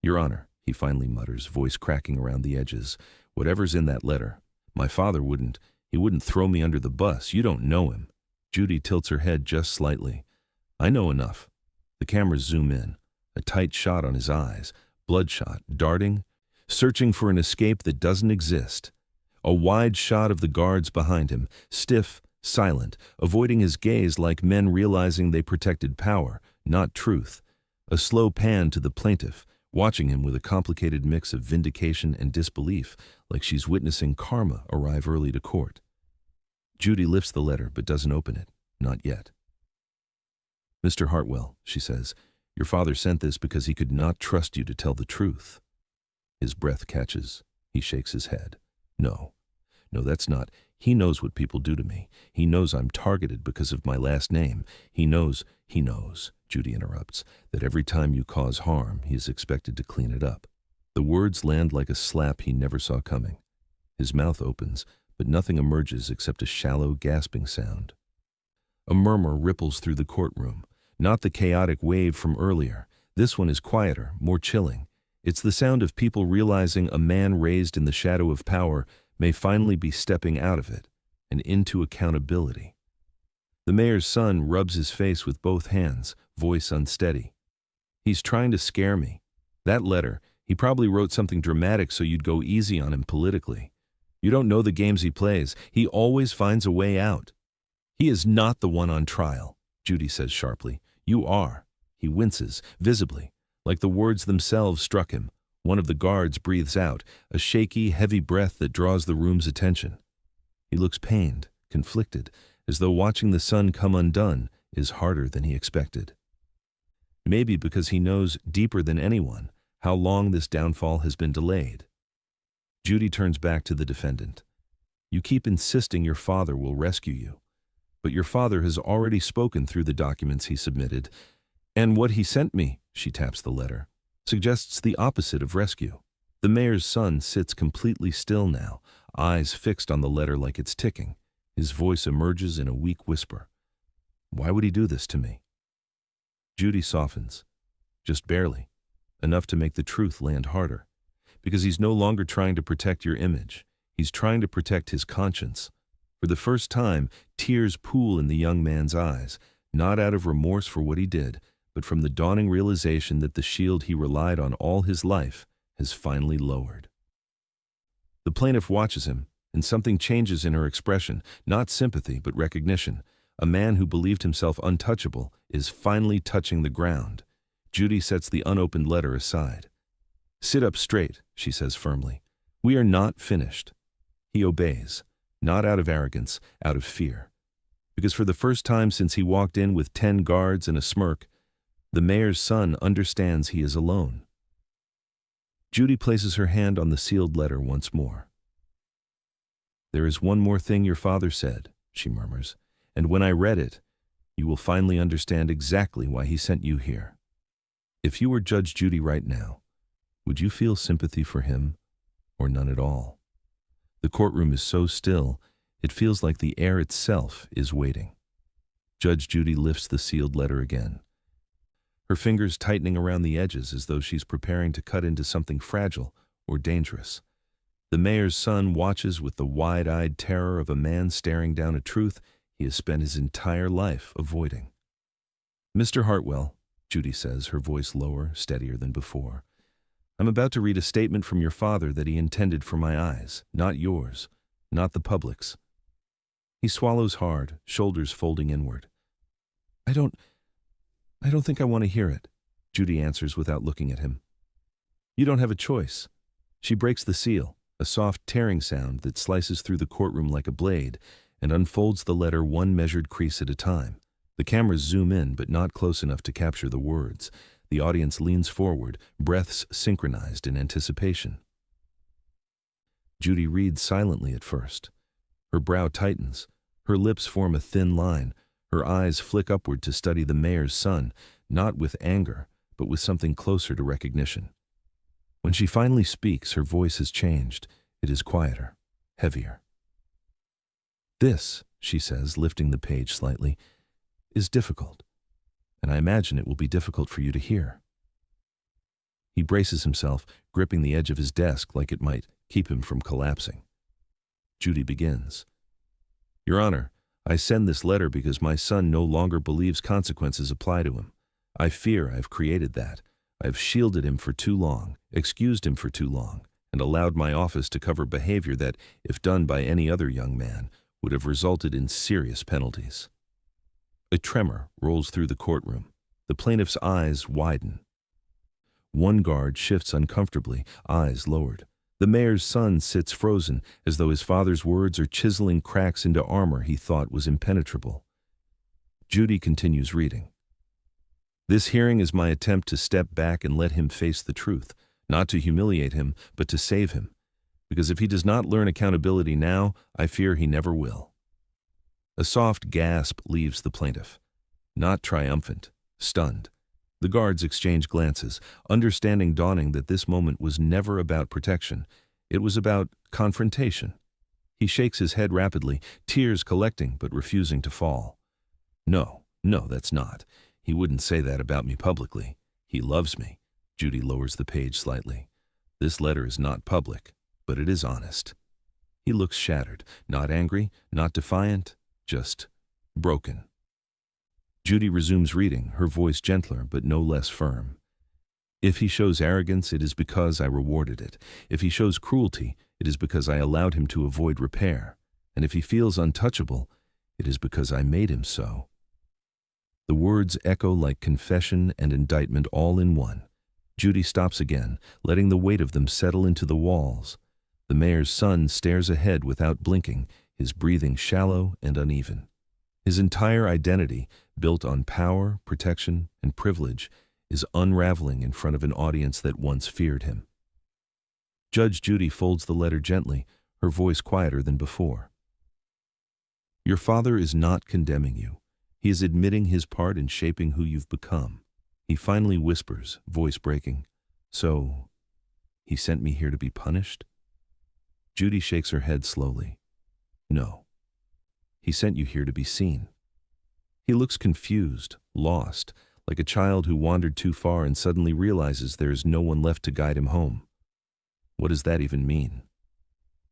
"Your Honor," he finally mutters, voice cracking around the edges, "whatever's in that letter, my father wouldn't throw me under the bus. You don't know him." Judy tilts her head just slightly. "I know enough." The cameras zoom in. A tight shot on his eyes, bloodshot, darting, searching for an escape that doesn't exist. A wide shot of the guards behind him, stiff, silent, avoiding his gaze like men realizing they protected power, not truth. A slow pan to the plaintiff, watching him with a complicated mix of vindication and disbelief, like she's witnessing karma arrive early to court. Judy lifts the letter but doesn't open it. Not yet. "Mr. Hartwell," she says, "your father sent this because he could not trust you to tell the truth." His breath catches. He shakes his head. No, that's not. He knows what people do to me. He knows I'm targeted because of my last name. He knows, Judy interrupts, that every time you cause harm, he is expected to clean it up. The words land like a slap he never saw coming. His mouth opens, but nothing emerges except a shallow, gasping sound. A murmur ripples through the courtroom. Not the chaotic wave from earlier. This one is quieter, more chilling. It's the sound of people realizing a man raised in the shadow of power may finally be stepping out of it and into accountability. The mayor's son rubs his face with both hands, voice unsteady. "He's trying to scare me. That letter, he probably wrote something dramatic so you'd go easy on him politically. You don't know the games he plays. He always finds a way out." "He is not the one on trial," Judy says sharply. "You are." He winces, visibly, like the words themselves struck him. One of the guards breathes out, a shaky, heavy breath that draws the room's attention. He looks pained, conflicted, as though watching the son come undone is harder than he expected. Maybe because he knows deeper than anyone how long this downfall has been delayed. Judy turns back to the defendant. "You keep insisting your father will rescue you. But your father has already spoken through the documents he submitted, and what he sent me," she taps the letter, "suggests the opposite of rescue." The mayor's son sits completely still now, eyes fixed on the letter like it's ticking. His voice emerges in a weak whisper. "Why would he do this to me?" Judy softens. Just barely. Enough to make the truth land harder. Because he's no longer trying to protect your image. He's trying to protect his conscience. For the first time, tears pool in the young man's eyes, not out of remorse for what he did, but from the dawning realization that the shield he relied on all his life has finally lowered. The plaintiff watches him, and something changes in her expression, not sympathy but recognition. A man who believed himself untouchable is finally touching the ground. Judy sets the unopened letter aside. "Sit up straight," she says firmly. "We are not finished." He obeys, not out of arrogance, out of fear. Because for the first time since he walked in with 10 guards and a smirk, the mayor's son understands he is alone. Judy places her hand on the sealed letter once more. "There is one more thing your father said," she murmurs, "and when I read it, you will finally understand exactly why he sent you here. If you were Judge Judy right now, would you feel sympathy for him or none at all?" The courtroom is so still, it feels like the air itself is waiting. Judge Judy lifts the sealed letter again. Her fingers tightening around the edges as though she's preparing to cut into something fragile or dangerous. The mayor's son watches with the wide-eyed terror of a man staring down a truth he has spent his entire life avoiding. "Mr. Hartwell," Judy says, her voice lower, steadier than before, "I'm about to read a statement from your father that he intended for my eyes, not yours, not the public's." He swallows hard, shoulders folding inward. I don't think I want to hear it," Judy answers without looking at him. "You don't have a choice." She breaks the seal, a soft tearing sound that slices through the courtroom like a blade, and unfolds the letter one measured crease at a time. The cameras zoom in, but not close enough to capture the words. The audience leans forward, breaths synchronized in anticipation. Judy reads silently at first. Her brow tightens. Her lips form a thin line. Her eyes flick upward to study the mayor's son, not with anger, but with something closer to recognition. When she finally speaks, her voice has changed. It is quieter, heavier. "This," she says, lifting the page slightly, "is difficult, and I imagine it will be difficult for you to hear." He braces himself, gripping the edge of his desk like it might keep him from collapsing. Judy begins. "Your Honor, I send this letter because my son no longer believes consequences apply to him. I fear I have created that. I have shielded him for too long, excused him for too long, and allowed my office to cover behavior that, if done by any other young man, would have resulted in serious penalties." A tremor rolls through the courtroom. The plaintiff's eyes widen. One guard shifts uncomfortably, eyes lowered. The mayor's son sits frozen, as though his father's words are chiseling cracks into armor he thought was impenetrable. Judy continues reading. "This hearing is my attempt to step back and let him face the truth, not to humiliate him, but to save him. Because if he does not learn accountability now, I fear he never will." A soft gasp leaves the plaintiff. Not triumphant, stunned. The guards exchange glances, understanding dawning that this moment was never about protection. It was about confrontation. He shakes his head rapidly, tears collecting but refusing to fall. No, that's not. He wouldn't say that about me publicly. He loves me." Judy lowers the page slightly. "This letter is not public, but it is honest." He looks shattered, not angry, not defiant, just broken. Judy resumes reading, her voice gentler but no less firm. "If he shows arrogance, it is because I rewarded it. If he shows cruelty, it is because I allowed him to avoid repair. And if he feels untouchable, it is because I made him so." The words echo like confession and indictment all in one. Judy stops again, letting the weight of them settle into the walls. The mayor's son stares ahead without blinking, his breathing shallow and uneven. His entire identity, built on power, protection, and privilege, is unraveling in front of an audience that once feared him. Judge Judy folds the letter gently, her voice quieter than before. "Your father is not condemning you. He is admitting his part in shaping who you've become." He finally whispers, voice breaking, "So, he sent me here to be punished?" Judy shakes her head slowly. "No. He sent you here to be seen." He looks confused, lost, like a child who wandered too far and suddenly realizes there is no one left to guide him home. "What does that even mean?"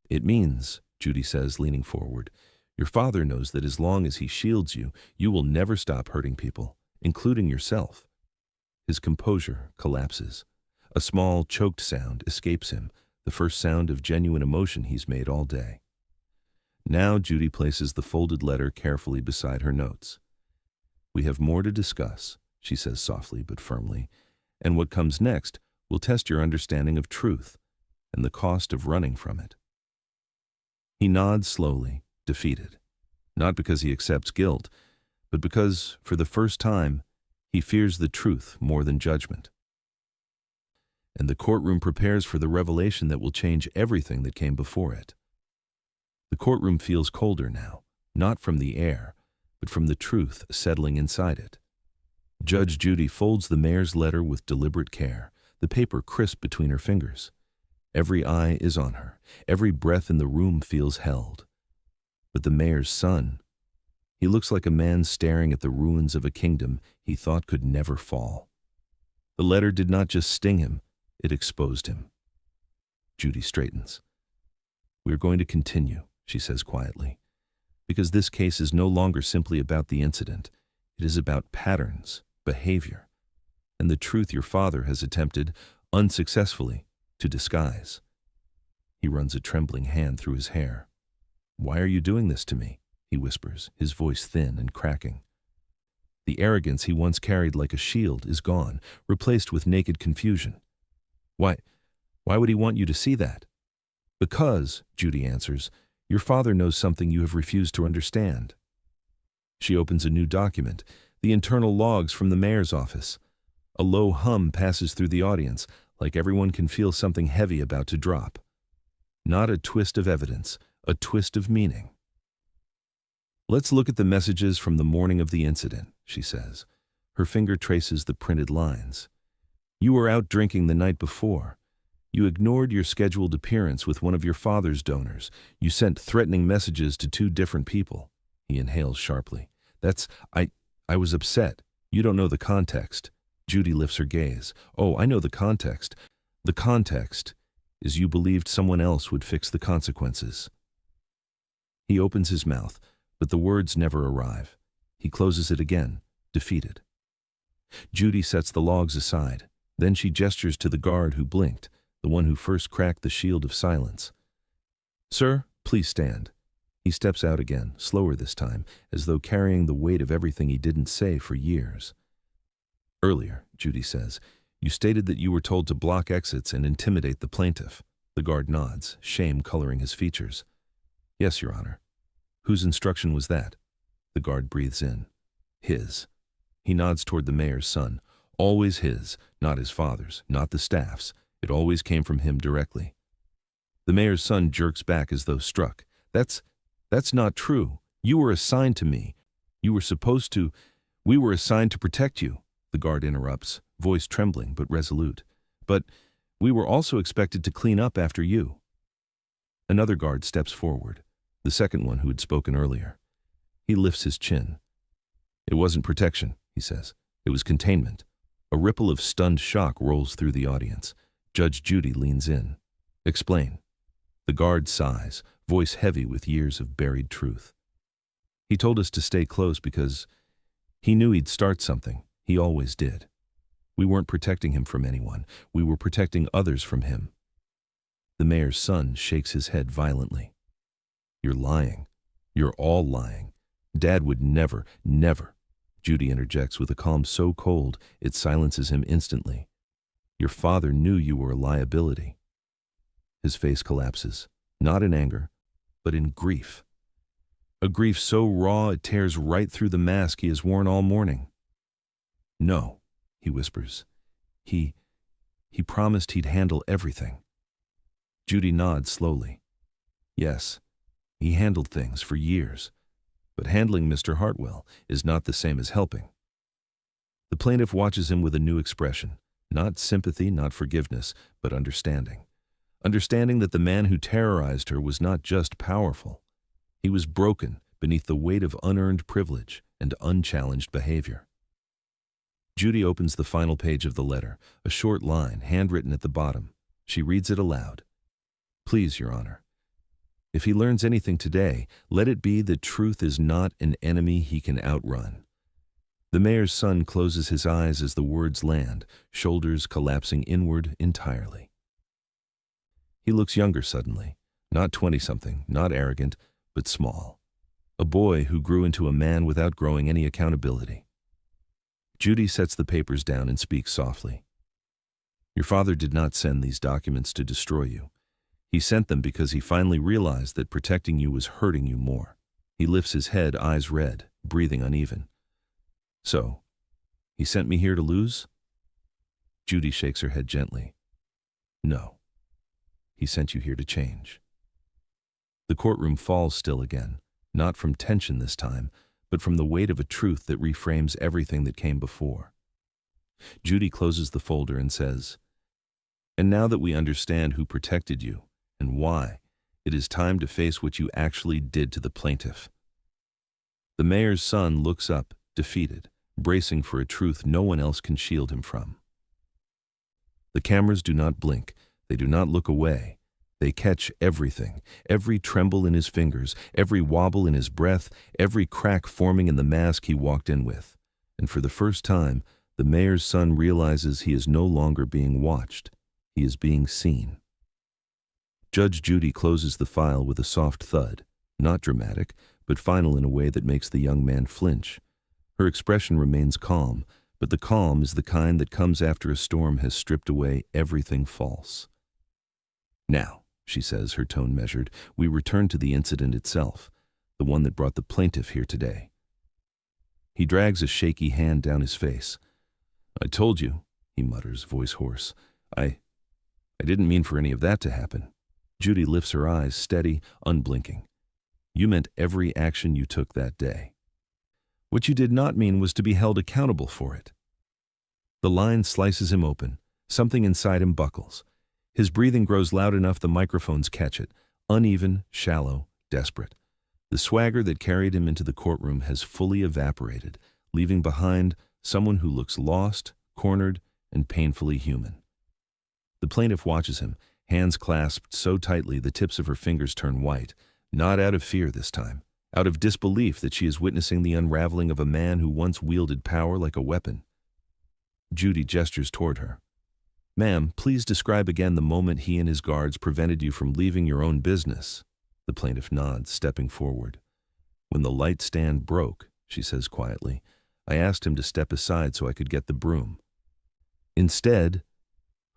"It means," Judy says, leaning forward, "your father knows that as long as he shields you, you will never stop hurting people, including yourself." His composure collapses. A small, choked sound escapes him, the first sound of genuine emotion he's made all day. Now Judy places the folded letter carefully beside her notes. "We have more to discuss," she says softly but firmly, "and what comes next will test your understanding of truth and the cost of running from it." He nods slowly, defeated, not because he accepts guilt, but because, for the first time, he fears the truth more than judgment. And the courtroom prepares for the revelation that will change everything that came before it. The courtroom feels colder now, not from the air, but from the truth settling inside it. Judge Judy folds the mayor's letter with deliberate care, the paper crisp between her fingers. Every eye is on her. Every breath in the room feels held. But the mayor's son, he looks like a man staring at the ruins of a kingdom he thought could never fall. The letter did not just sting him, it exposed him. Judy straightens. "We are going to continue," she says quietly, "because this case is no longer simply about the incident. It is about patterns, behavior, and the truth your father has attempted, unsuccessfully, to disguise." He runs a trembling hand through his hair. "Why are you doing this to me?" he whispers, his voice thin and cracking. The arrogance he once carried like a shield is gone, replaced with naked confusion. Why would he want you to see that?" "Because," Judy answers, "your father knows something you have refused to understand." She opens a new document, the internal logs from the mayor's office. A low hum passes through the audience, like everyone can feel something heavy about to drop. Not a twist of evidence, a twist of meaning. "Let's look at the messages from the morning of the incident," she says. Her finger traces the printed lines. You were out drinking the night before. You ignored your scheduled appearance with one of your father's donors. You sent threatening messages to two different people. He inhales sharply. I was upset. You don't know the context. Judy lifts her gaze. Oh, I know the context. The context is you believed someone else would fix the consequences. He opens his mouth, but the words never arrive. He closes it again, defeated. Judy sets the logs aside. Then she gestures to the guard who blinked, the one who first cracked the shield of silence. Sir, please stand. He steps out again, slower this time, as though carrying the weight of everything he didn't say for years. Earlier, Judy says, you stated that you were told to block exits and intimidate the plaintiff. The guard nods, shame coloring his features. Yes, Your Honor. Whose instruction was that? The guard breathes in. His. He nods toward the mayor's son. Always his, not his father's, not the staff's. It always came from him directly. The mayor's son jerks back as though struck. That's not true. You were assigned to me. We were assigned to protect you. The guard interrupts, voice trembling but resolute. But we were also expected to clean up after you. Another guard steps forward, the second one who had spoken earlier. He lifts his chin. It wasn't protection, he says. It was containment. A ripple of stunned shock rolls through the audience. Judge Judy leans in. Explain. The guard sighs, voice heavy with years of buried truth. He told us to stay close because he knew he'd start something. He always did. We weren't protecting him from anyone. We were protecting others from him. The mayor's son shakes his head violently. You're lying. You're all lying. Dad would never. Judy interjects with a calm so cold it silences him instantly. Your father knew you were a liability. His face collapses, not in anger, but in grief. A grief so raw it tears right through the mask he has worn all morning. No, he whispers. He promised he'd handle everything. Judy nods slowly. Yes, he handled things for years, but handling Mr. Hartwell is not the same as helping. The plaintiff watches him with a new expression, not sympathy, not forgiveness, but understanding. Understanding that the man who terrorized her was not just powerful. He was broken beneath the weight of unearned privilege and unchallenged behavior. Judy opens the final page of the letter, a short line, handwritten at the bottom. She reads it aloud. Please, Your Honor, if he learns anything today, let it be that truth is not an enemy he can outrun. The mayor's son closes his eyes as the words land, shoulders collapsing inward entirely. He looks younger suddenly, not 20-something, not arrogant, but small. A boy who grew into a man without growing any accountability. Judy sets the papers down and speaks softly. Your father did not send these documents to destroy you. He sent them because he finally realized that protecting you was hurting you more. He lifts his head, eyes red, breathing uneven. So, he sent me here to lose? Judy shakes her head gently. No. He sent you here to change. The courtroom falls still again, not from tension this time, but from the weight of a truth that reframes everything that came before. Judy closes the folder and says, And now that we understand who protected you and why, it is time to face what you actually did to the plaintiff. The mayor's son looks up, defeated, bracing for a truth no one else can shield him from. The cameras do not blink. They do not look away. They catch everything, every tremble in his fingers, every wobble in his breath, every crack forming in the mask he walked in with. And for the first time, the mayor's son realizes he is no longer being watched. He is being seen. Judge Judy closes the file with a soft thud, not dramatic, but final in a way that makes the young man flinch. Her expression remains calm, but the calm is the kind that comes after a storm has stripped away everything false. Now, she says, her tone measured, we return to the incident itself, the one that brought the plaintiff here today. He drags a shaky hand down his face. I told you, he mutters, voice hoarse. I didn't mean for any of that to happen. Judy lifts her eyes, steady, unblinking. You meant every action you took that day. What you did not mean was to be held accountable for it. The line slices him open, Something inside him buckles. His breathing grows loud enough the microphones catch it, uneven, shallow, desperate. The swagger that carried him into the courtroom has fully evaporated, leaving behind someone who looks lost, cornered, and painfully human. The plaintiff watches him, hands clasped so tightly the tips of her fingers turn white, not out of fear this time, out of disbelief that she is witnessing the unraveling of a man who once wielded power like a weapon. Judy gestures toward her. "Ma'am, please describe again the moment he and his guards prevented you from leaving your own business." The plaintiff nods, stepping forward. "When the light stand broke," she says quietly, "I asked him to step aside so I could get the broom. Instead,"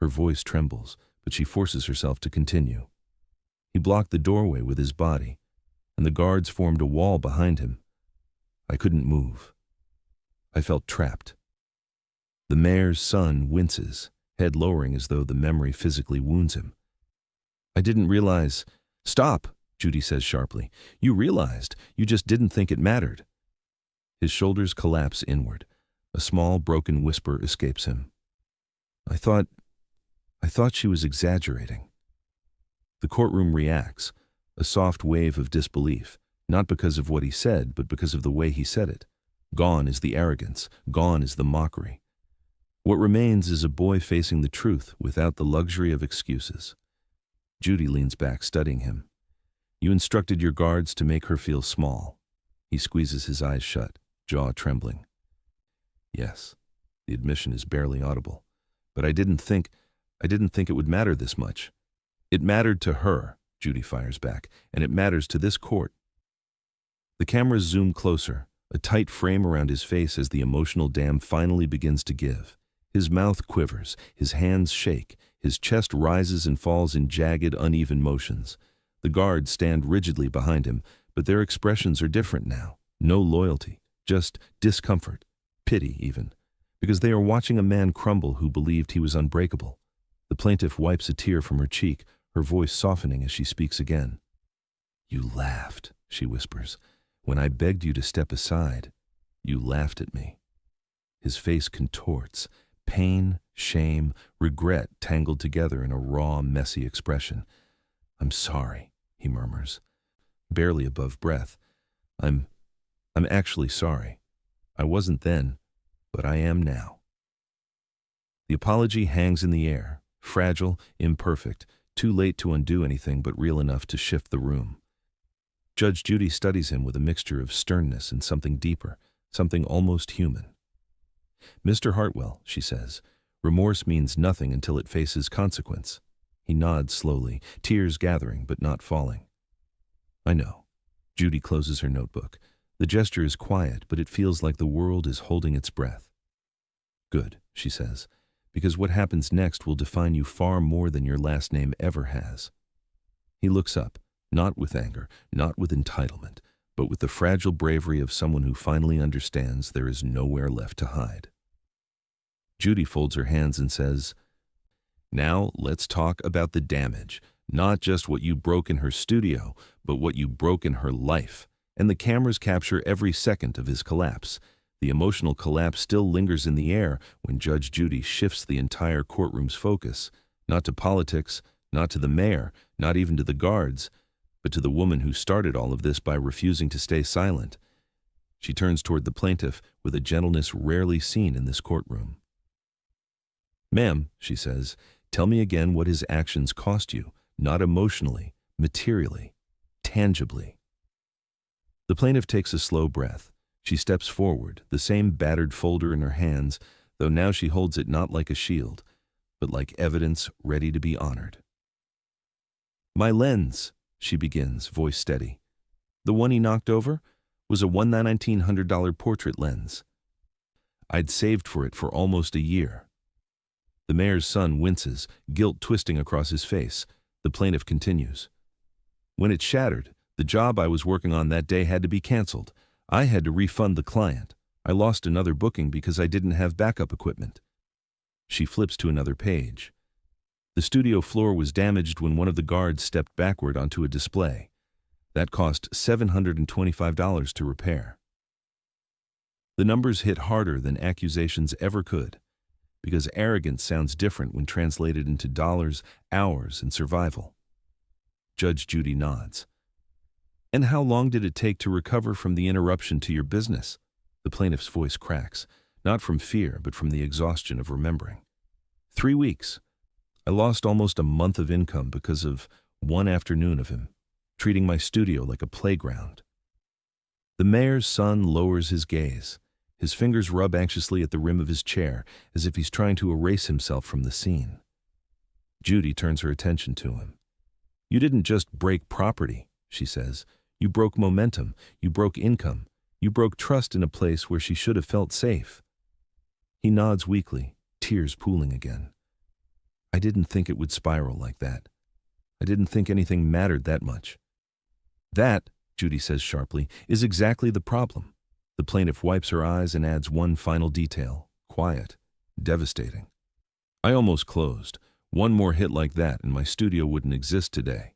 her voice trembles, but she forces herself to continue. "He blocked the doorway with his body, and the guards formed a wall behind him. I couldn't move. I felt trapped." The mayor's son winces, head lowering as though the memory physically wounds him. "I didn't realize—" "Stop," Judy says sharply. "You realized. You just didn't think it mattered." His shoulders collapse inward. A small, broken whisper escapes him. I thought she was exaggerating." The courtroom reacts, a soft wave of disbelief, not because of what he said, but because of the way he said it. Gone is the arrogance, gone is the mockery. What remains is a boy facing the truth without the luxury of excuses. Judy leans back, studying him. "You instructed your guards to make her feel small." He squeezes his eyes shut, jaw trembling. "Yes." The admission is barely audible. "But I didn't think it would matter this much." "It mattered to her," Judy fires back, "and it matters to this court." The cameras zoom closer, a tight frame around his face as the emotional dam finally begins to give. His mouth quivers, his hands shake, his chest rises and falls in jagged, uneven motions. The guards stand rigidly behind him, but their expressions are different now. No loyalty, just discomfort, pity even, because they are watching a man crumble who believed he was unbreakable. The plaintiff wipes a tear from her cheek, her voice softening as she speaks again. "You laughed," she whispers. "When I begged you to step aside, you laughed at me." His face contorts, pain, shame, regret tangled together in a raw, messy expression. "I'm sorry," he murmurs, barely above breath. I'm actually sorry. I wasn't then, but I am now." The apology hangs in the air, fragile, imperfect, too late to undo anything but real enough to shift the room. Judge Judy studies him with a mixture of sternness and something deeper, something almost human. "Mr. Hartwell," she says, "remorse means nothing until it faces consequence." He nods slowly, tears gathering but not falling. "I know." Judy closes her notebook. The gesture is quiet, but it feels like the world is holding its breath. "Good," she says, "because what happens next will define you far more than your last name ever has." He looks up, not with anger, not with entitlement, but with the fragile bravery of someone who finally understands there is nowhere left to hide. Judy folds her hands and says, "Now let's talk about the damage, not just what you broke in her studio, but what you broke in her life." And the cameras capture every second of his collapse. The emotional collapse still lingers in the air when Judge Judy shifts the entire courtroom's focus, not to politics, not to the mayor, not even to the guards, but to the woman who started all of this by refusing to stay silent. She turns toward the plaintiff with a gentleness rarely seen in this courtroom. "Ma'am," she says, "tell me again what his actions cost you, not emotionally, materially, tangibly." The plaintiff takes a slow breath. She steps forward, the same battered folder in her hands, though now she holds it not like a shield, but like evidence ready to be honored. "My lens," she begins, voice steady. "The one he knocked over was a $1,900 portrait lens. I'd saved for it for almost a year." The mayor's son winces, guilt twisting across his face. The plaintiff continues. "When it shattered, the job I was working on that day had to be canceled. I had to refund the client. I lost another booking because I didn't have backup equipment." She flips to another page. "The studio floor was damaged when one of the guards stepped backward onto a display. That cost $725 to repair." The numbers hit harder than accusations ever could. because arrogance sounds different when translated into dollars, hours, and survival. Judge Judy nods. And how long did it take to recover from the interruption to your business? The plaintiff's voice cracks, not from fear, but from the exhaustion of remembering. 3 weeks. I lost almost a month of income because of one afternoon of him, treating my studio like a playground. The mayor's son lowers his gaze. His fingers rub anxiously at the rim of his chair, as if he's trying to erase himself from the scene. Judy turns her attention to him. You didn't just break property, she says. You broke momentum. You broke income. You broke trust in a place where she should have felt safe. He nods weakly, tears pooling again. I didn't think it would spiral like that. I didn't think anything mattered that much. That, Judy says sharply, is exactly the problem. The plaintiff wipes her eyes and adds one final detail. Quiet. Devastating. I almost closed. One more hit like that and my studio wouldn't exist today.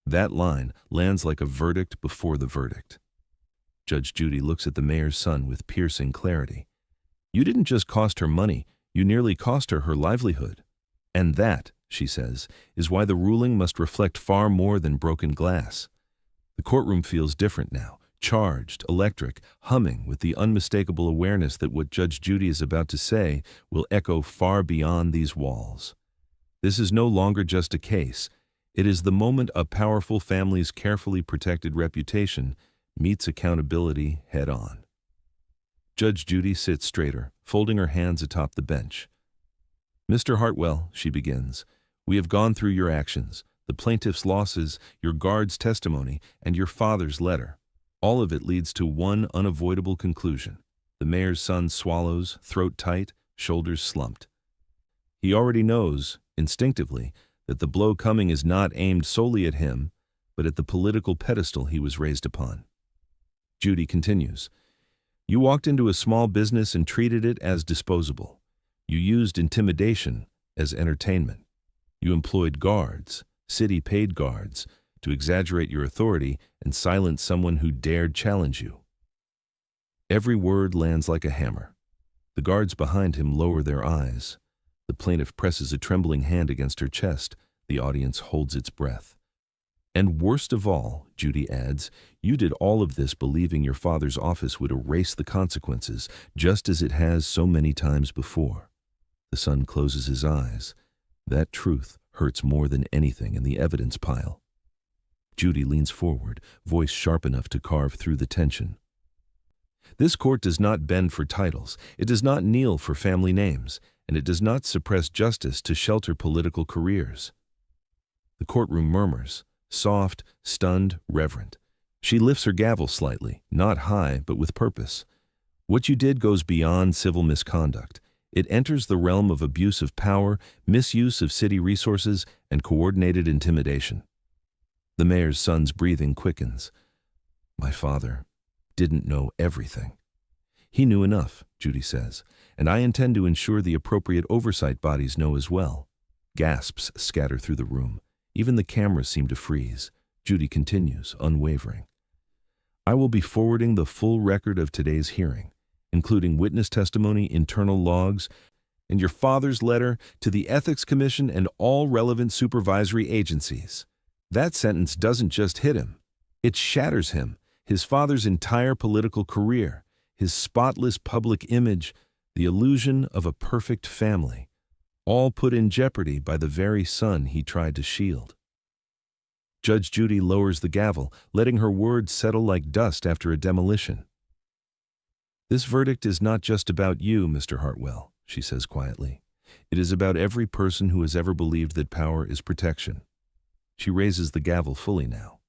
That line lands like a verdict before the verdict. Judge Judy looks at the mayor's son with piercing clarity. You didn't just cost her money, you nearly cost her her livelihood. And that, she says, is why the ruling must reflect far more than broken glass. The courtroom feels different now, charged, electric, humming with the unmistakable awareness that what Judge Judy is about to say will echo far beyond these walls. This is no longer just a case. It is the moment a powerful family's carefully protected reputation meets accountability head-on. Judge Judy sits straighter, folding her hands atop the bench. Mr. Hartwell, she begins, we have gone through your actions, the plaintiff's losses, your guard's testimony, and your father's letter. All of it leads to one unavoidable conclusion. The mayor's son swallows, throat tight, shoulders slumped. He already knows, instinctively, that the blow coming is not aimed solely at him, but at the political pedestal he was raised upon. Judy continues, you walked into a small business and treated it as disposable. You used intimidation as entertainment. You employed guards, city-paid guards, to exaggerate your authority and silence someone who dared challenge you. Every word lands like a hammer. The guards behind him lower their eyes. The plaintiff presses a trembling hand against her chest. The audience holds its breath. And worst of all, Judy adds, you did all of this believing your father's office would erase the consequences, just as it has so many times before. The son closes his eyes. That truth hurts more than anything in the evidence pile. Judy leans forward, voice sharp enough to carve through the tension. This court does not bend for titles, it does not kneel for family names, and it does not suppress justice to shelter political careers. The courtroom murmurs, soft, stunned, reverent. She lifts her gavel slightly, not high, but with purpose. What you did goes beyond civil misconduct. It enters the realm of abuse of power, misuse of city resources, and coordinated intimidation. The mayor's son's breathing quickens. My father didn't know everything. He knew enough, Judy says, and I intend to ensure the appropriate oversight bodies know as well. Gasps scatter through the room. Even the cameras seem to freeze. Judy continues, unwavering. I will be forwarding the full record of today's hearing, including witness testimony, internal logs, and your father's letter to the Ethics Commission and all relevant supervisory agencies. That sentence doesn't just hit him. It shatters him, his father's entire political career, his spotless public image, the illusion of a perfect family, all put in jeopardy by the very son he tried to shield. Judge Judy lowers the gavel, letting her words settle like dust after a demolition. This verdict is not just about you, Mr. Hartwell, she says quietly. It is about every person who has ever believed that power is protection. She raises the gavel fully now.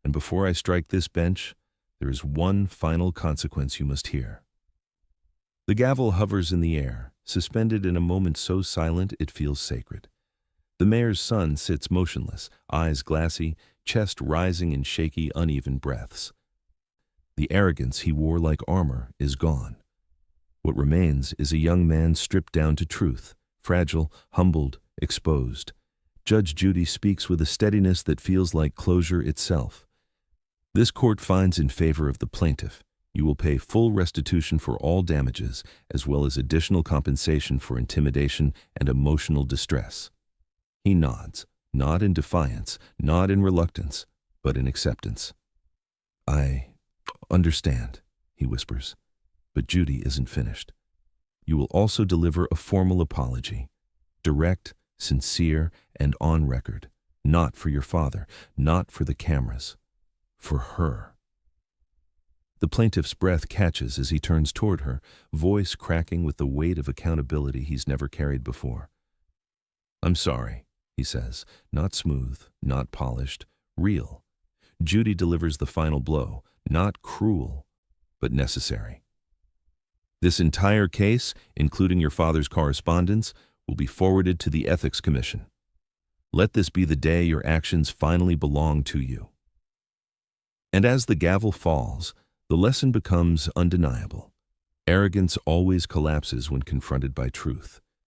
And before I strike this bench, there is one final consequence you must hear. The gavel hovers in the air, suspended in a moment so silent it feels sacred. The mayor's son sits motionless, eyes glassy, chest rising in shaky, uneven breaths. The arrogance he wore like armor is gone. What remains is a young man stripped down to truth, fragile, humbled, exposed. Judge Judy speaks with a steadiness that feels like closure itself. This court finds in favor of the plaintiff. You will pay full restitution for all damages, as well as additional compensation for intimidation and emotional distress. He nods, not in defiance, not in reluctance, but in acceptance. I understand, he whispers, but Judy isn't finished. You will also deliver a formal apology, direct, sincere, and on record, not for your father, not for the cameras, for her. The plaintiff's breath catches as he turns toward her, voice cracking with the weight of accountability he's never carried before. I'm sorry, he says, not smooth, not polished, real. Judy delivers the final blow, not cruel, but necessary. This entire case, including your father's correspondence, will be forwarded to the Ethics Commission. Let this be the day your actions finally belong to you. And as the gavel falls, the lesson becomes undeniable. Arrogance always collapses when confronted by truth.